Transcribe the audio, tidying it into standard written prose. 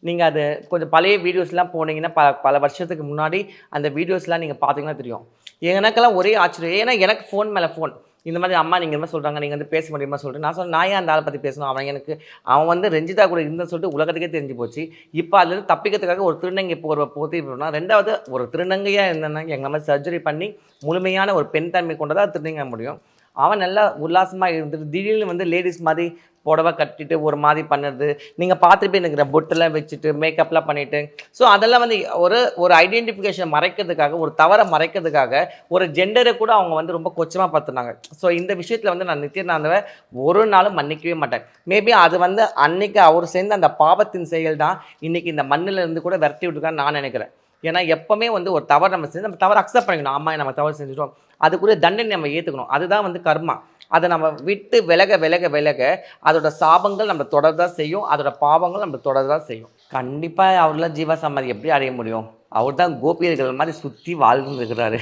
நீங்கள் அது கொஞ்சம் பழைய வீடியோஸ்லாம் போனீங்கன்னா பல வருஷத்துக்கு முன்னாடி அந்த வீடியோஸ்லாம் நீங்கள் பார்த்தீங்கன்னா தெரியும். எனக்கெல்லாம் ஒரே ஆச்சரியம். ஏன்னா எனக்கு ஃபோன் மேலே ஃபோன். இந்த மாதிரி அம்மா நீங்கள் இந்த மாதிரி சொல்கிறாங்க, நீங்கள் வந்து பேச முடியுமா சொல்லிட்டு நான் சொன்னேன், நான் ஏன் அந்த ஆளை பற்றி பேசணும்? அவன் வந்து ரஞ்சிதா கூட இருந்தேன்னு சொல்லிட்டு உலகத்துக்கே தெரிஞ்சு போச்சு. இப்போ அதுலேருந்து தப்பிக்கிறதுக்காக ஒரு திருநங்கை போர்வை போத்தி விடணும். 2வது ஒரு திருநங்கையாக இருந்தேன்னா எங்களை மாதிரி சர்ஜரி பண்ணி முழுமையான ஒரு பெண் தன்மை கொண்டதா திருநங்கை முடியும். அவன் நல்லா உல்லாசமாக இருந்துட்டு திடீர்னு வந்து லேடிஸ் மாதிரி புடவை கட்டிட்டு ஒரு மாதிரி பண்ணுறது நீங்கள் பார்த்துட்டு எனக்கு பொட்டெல்லாம் வச்சுட்டு மேக்கப்லாம் பண்ணிவிட்டு ஸோ அதெல்லாம் வந்து ஒரு ஐடென்டிஃபிகேஷனை மறைக்கிறதுக்காக ஒரு தவறை மறைக்கிறதுக்காக ஒரு ஜெண்டரை கூட அவங்க வந்து ரொம்ப கொச்சமாக பார்த்துனாங்க. ஸோ இந்த விஷயத்தில் வந்து நான் நித்யானந்தாவை ஒரு நாளும் மன்னிக்கவே மாட்டேன். மேபி அது வந்து அன்னைக்கு அவர் சேர்ந்த அந்த பாவத்தின் செயல் தான் இன்றைக்கி இந்த மண்ணில் இருந்து கூட விரட்டி விட்டுருக்கான்னு நான் நினைக்கிறேன். ஏன்னா எப்போவுமே வந்து ஒரு தவறு நம்ம செஞ்சு நம்ம தவறு அக்செப்ட் பண்ணிக்கணும். அம்மா நம்ம தவறு செஞ்சுட்டோம், அதுக்குரிய தண்டனை நம்ம ஏற்றுக்கணும். அதுதான் வந்து கர்மா. அதை நம்ம விட்டு விலக அதோட சாபங்கள் நம்ம தொடர்தான் செய்யும், அதோட பாவங்கள் நம்ம தொடர்தான் செய்யும். கண்டிப்பாக அவர்லாம் ஜீவா சமாதி எப்படி அடைய முடியும்? அவர் தான் கோபியர்கள் மாதிரி சுற்றி வாழ்ந்துருக்கிறாரு.